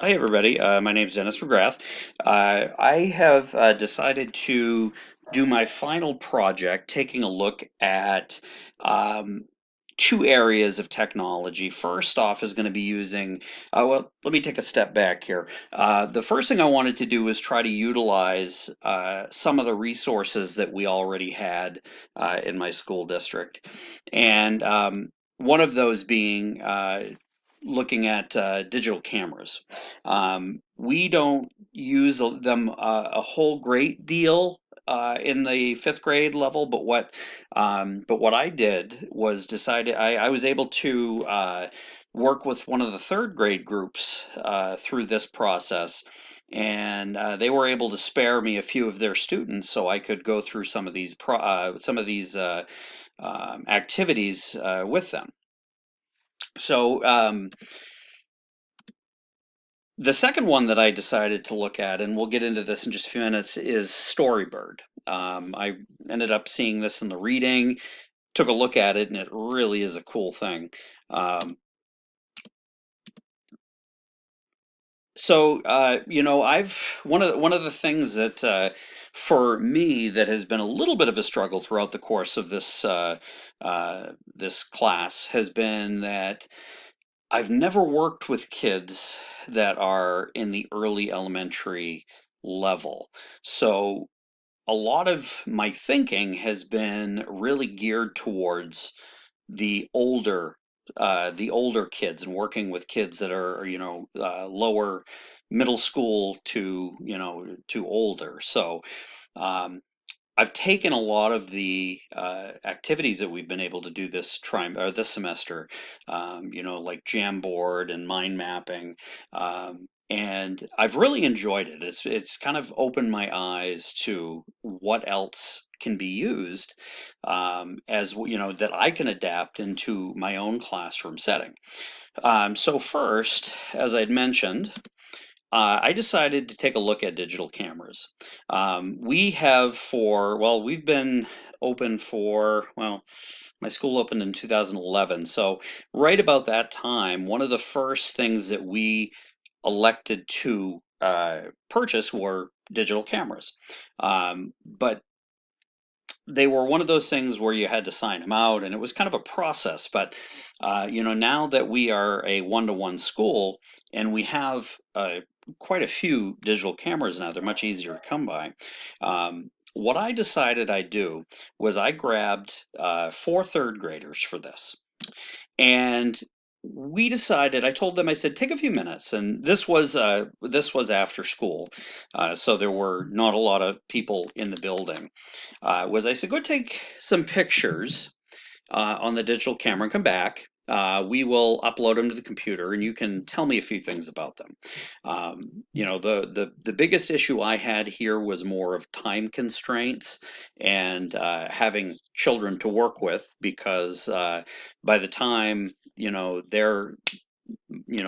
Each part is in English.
Hi, everybody. My name is Dennis McGrath. I have decided to do my final project, taking a look at um, two areas of technology. First off is going to be using, well, let me take a step back here. The first thing I wanted to do was try to utilize some of the resources that we already had in my school district. And one of those being looking at digital cameras. We don't use them a whole great deal in the fifth grade level, but what I did was decided I was able to work with one of the third grade groups through this process. And they were able to spare me a few of their students, so I could go through some of these activities with them. So the second one that I decided to look at, and we'll get into this in just a few minutes, is Storybird. I ended up seeing this in the reading, took a look at it, and it really is a cool thing. Um, I've one of the things that for me that has been a little bit of a struggle throughout the course of this class has been that I've never worked with kids that are in the early elementary level. So a lot of my thinking has been really geared towards the older kids and working with kids that are, lower middle school to, to older. So, um, I've taken a lot of the activities that we've been able to do this semester, like Jamboard and mind mapping, and I've really enjoyed it. It's kind of opened my eyes to what else can be used as that I can adapt into my own classroom setting. So first, as I'd mentioned, I decided to take a look at digital cameras. We've been open my school opened in 2011. So, right about that time, one of the first things that we elected to purchase were digital cameras. But they were one of those things where you had to sign them out, and it was kind of a process. But now that we are a one-to-one school and we have quite a few digital cameras now, they're much easier to come by. What I decided I'd do was I grabbed four third graders for this, and I told them, I said, take a few minutes. And this was after school, so there were not a lot of people in the building. I said, go take some pictures on the digital camera and come back. We will upload them to the computer, and you can tell me a few things about them. The biggest issue I had here was more of time constraints and having children to work with, because by the time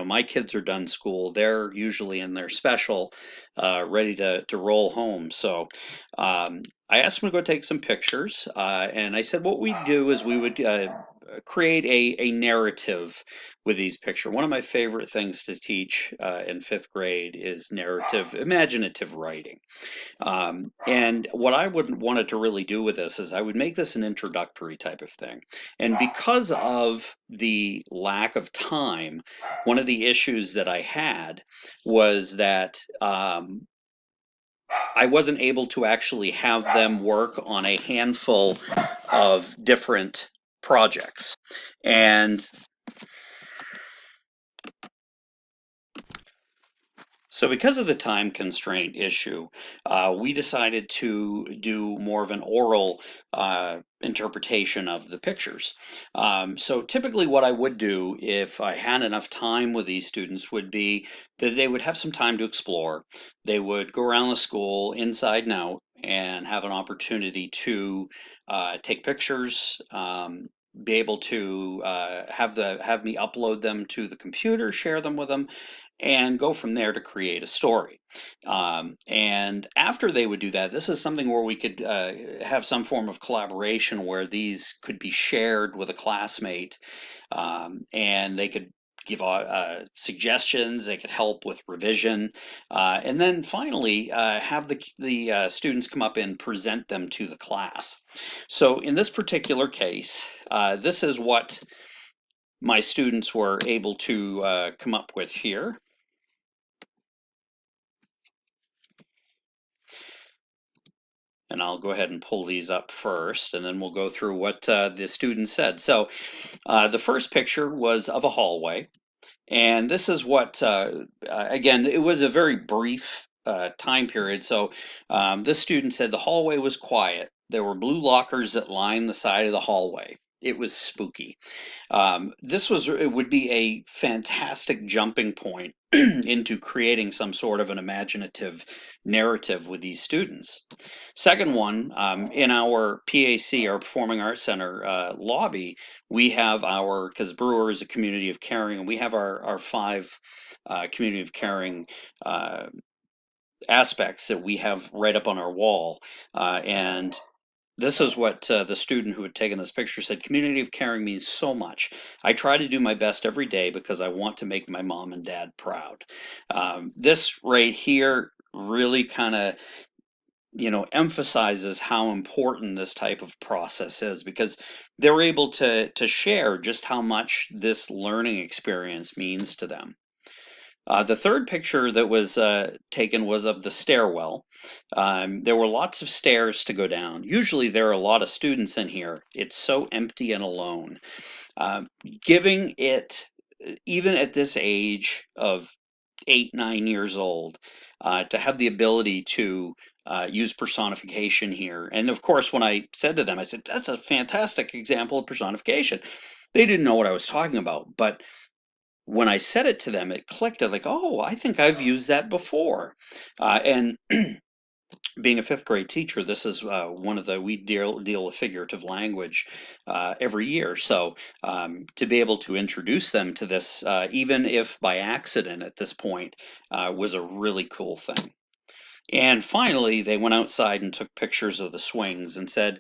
my kids are done school, they're usually in their special, ready to roll home. So I asked them to go take some pictures, and I said what we'd do is we would create a narrative with these pictures. One of my favorite things to teach in fifth grade is imaginative writing. And what I would wanted to really do with this is I would make this an introductory type of thing. And because of the lack of time, one of the issues that I had was that I wasn't able to actually have them work on a handful of different projects. And so, because of the time constraint issue, we decided to do more of an oral interpretation of the pictures. So, typically, what I would do if I had enough time with these students would be that they would have some time to explore. They would go around the school inside and out and have an opportunity to take pictures. Be able to have me upload them to the computer, share them with them, and go from there to create a story. And after they would do that, this is something where we could have some form of collaboration where these could be shared with a classmate, and they could give suggestions. They could help with revision, and then finally have the students come up and present them to the class. So in this particular case, this is what my students were able to come up with here. And I'll go ahead and pull these up first, and then we'll go through what the students said. So the first picture was of a hallway. And this is what, again, it was a very brief time period. So this student said the hallway was quiet. There were blue lockers that lined the side of the hallway. It was spooky. It would be a fantastic jumping point into creating some sort of an imaginative narrative with these students. Second one, in our PAC, our Performing Arts Center lobby, we have because Brewer is a community of caring, and we have our five community of caring aspects that we have right up on our wall. And this is what the student who had taken this picture said: community of caring means so much. I try to do my best every day because I want to make my mom and dad proud. This right here really kind of emphasizes how important this type of process is, because they're able to share just how much this learning experience means to them. The third picture that was taken was of the stairwell. There were lots of stairs to go down. Usually there are a lot of students in here. It's so empty and alone. Giving it, even at this age of 8, 9 years old, to have the ability to use personification here. And of course, when I said to them, I said, that's a fantastic example of personification. They didn't know what I was talking about, but when I said it to them, it clicked. Like, oh, I think I've used that before. And being a fifth grade teacher, this is one of we deal with figurative language every year. So to be able to introduce them to this, even if by accident at this point, was a really cool thing. And finally, they went outside and took pictures of the swings and said,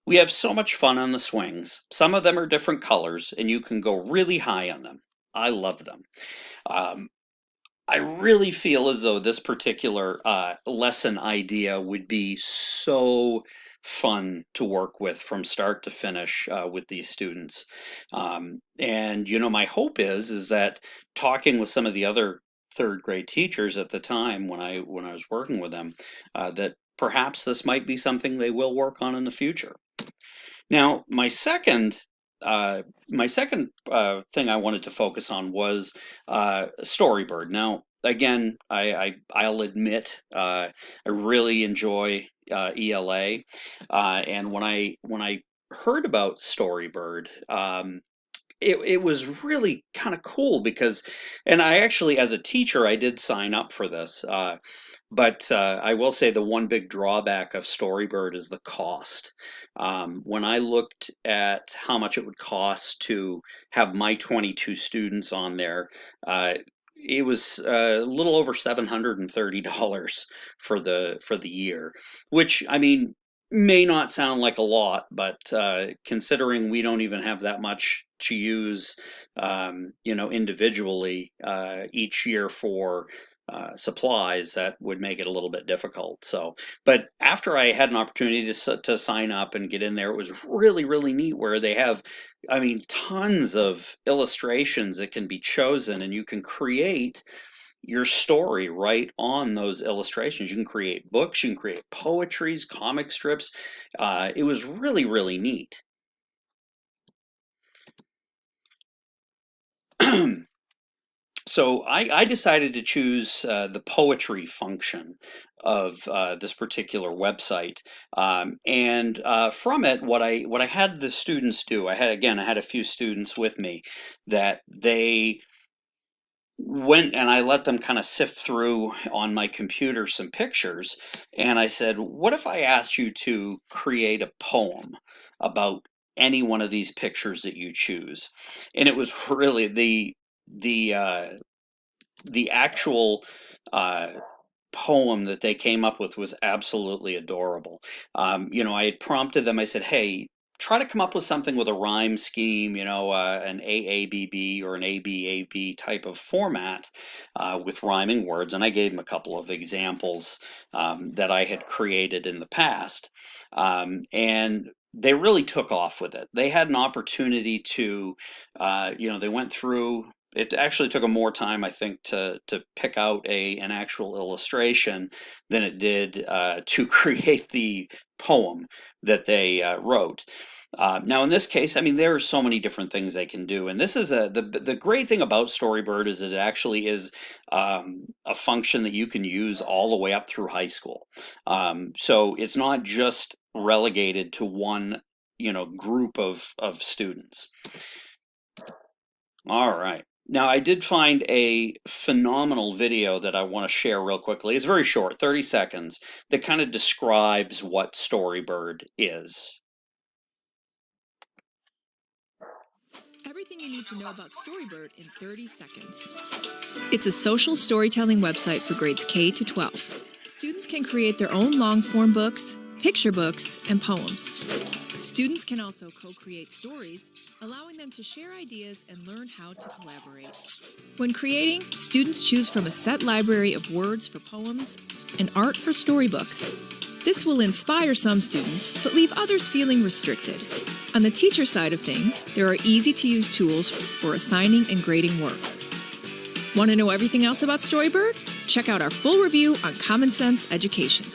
we have so much fun on the swings. Some of them are different colors, and you can go really high on them. I love them. Um, I really feel as though this particular lesson idea would be so fun to work with from start to finish with these students. And my hope is that talking with some of the other third grade teachers at the time when I was working with them, that perhaps this might be something they will work on in the future. Now, my second thing I wanted to focus on was Storybird. Now, again, I'll admit I really enjoy ELA, and when I heard about Storybird, it was really kind of cool because, and I actually, as a teacher, I did sign up for this. But I will say the one big drawback of Storybird is the cost. When I looked at how much it would cost to have my 22 students on there, it was a little over $730 for the year, which, I mean, may not sound like a lot, but considering we don't even have that much to use, individually each year for supplies, that would make it a little bit difficult. So, but after I had an opportunity to sign up and get in there, it was really, really neat where they have, I mean, tons of illustrations that can be chosen, and you can create your story right on those illustrations. You can create books, you can create poetries, comic strips. It was really, really neat. So I decided to choose the poetry function of this particular website, and from it, what I had the students do. I had a few students with me that they went, and I let them kind of sift through on my computer some pictures, and I said, "What if I asked you to create a poem about any one of these pictures that you choose?" And it was really the uh, the actual uh, poem that they came up with was absolutely adorable. I had prompted them. I said, "Hey, try to come up with something with a rhyme scheme, an AABB or an ABAB type of format with rhyming words. And I gave them a couple of examples that I had created in the past. And they really took off with it. They had an opportunity to, they went through. It actually took them more time, I think, to pick out an actual illustration than it did to create the poem that they wrote. Now, in this case, I mean, there are so many different things they can do, and this is the great thing about Storybird is it actually is a function that you can use all the way up through high school. So it's not just relegated to one, group of students. All right. Now, I did find a phenomenal video that I want to share real quickly. It's very short, 30 seconds, that kind of describes what Storybird is. Everything you need to know about Storybird in 30 seconds. It's a social storytelling website for grades K to 12. Students can create their own long-form books, picture books, and poems. Students can also co-create stories, allowing them to share ideas and learn how to collaborate. When creating, students choose from a set library of words for poems and art for storybooks. This will inspire some students, but leave others feeling restricted. On the teacher side of things, there are easy-to-use tools for assigning and grading work. Want to know everything else about Storybird? Check out our full review on Common Sense Education.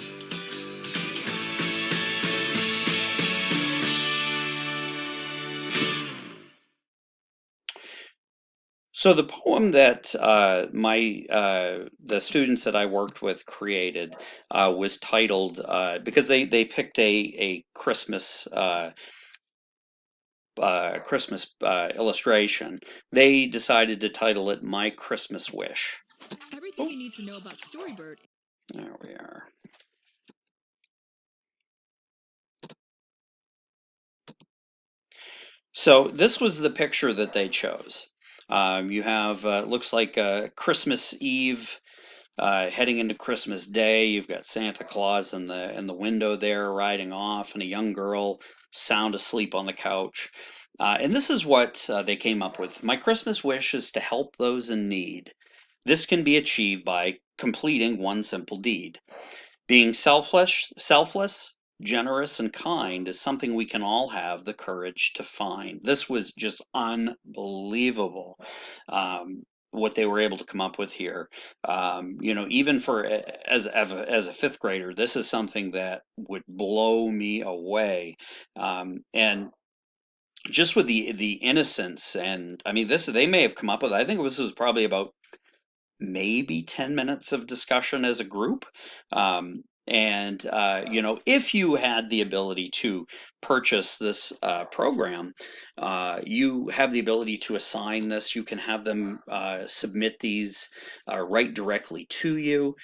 So the poem that the students that I worked with created was titled because they picked a Christmas illustration. They decided to title it "My Christmas Wish." Everything you need to know about Storybird. There we are. So this was the picture that they chose. You have looks like Christmas Eve heading into Christmas Day. You've got Santa Claus in the window there riding off, and a young girl sound asleep on the couch. And this is what they came up with. My Christmas wish is to help those in need. This can be achieved by completing one simple deed. Being selfless, generous, and kind is something we can all have the courage to find. This was just unbelievable. What they were able to come up with here. Even for as a fifth grader, this is something that would blow me away. And just with the innocence, and I mean, this they may have come up with. I think this was probably about maybe 10 minutes of discussion as a group. If you had the ability to purchase this program, you have the ability to assign this. You can have them submit these right directly to you.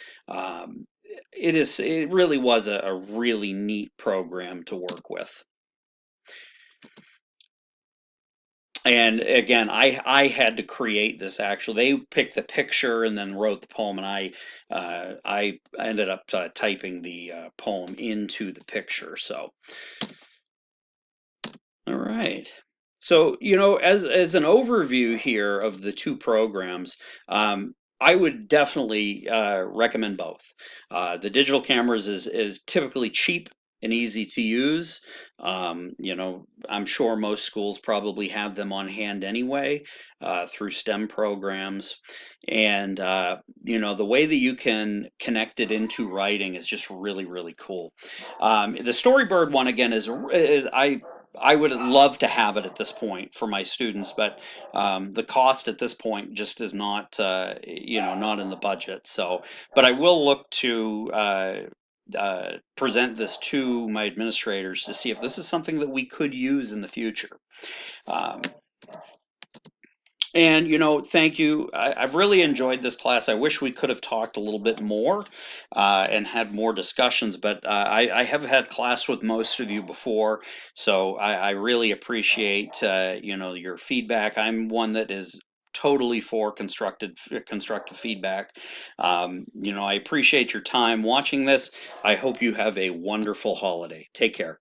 It really was a really neat program to work with. And again, I had to create this actually. They picked the picture and then wrote the poem, and I ended up typing the poem into the picture. So, all right. So, as an overview here of the two programs, I would definitely recommend both. The digital cameras is typically cheap and easy to use. I'm sure most schools probably have them on hand anyway through STEM programs. And, the way that you can connect it into writing is just really, really cool. The Storybird one, again, I would love to have it at this point for my students, but the cost at this point just is not, not in the budget. So, but I will look to present this to my administrators to see if this is something that we could use in the future. Um, and thank you. I've really enjoyed this class. I wish we could have talked a little bit more and had more discussions, but I have had class with most of you before, so I really appreciate your feedback. I'm one that is totally for constructive feedback. I appreciate your time watching this. I hope you have a wonderful holiday. Take care.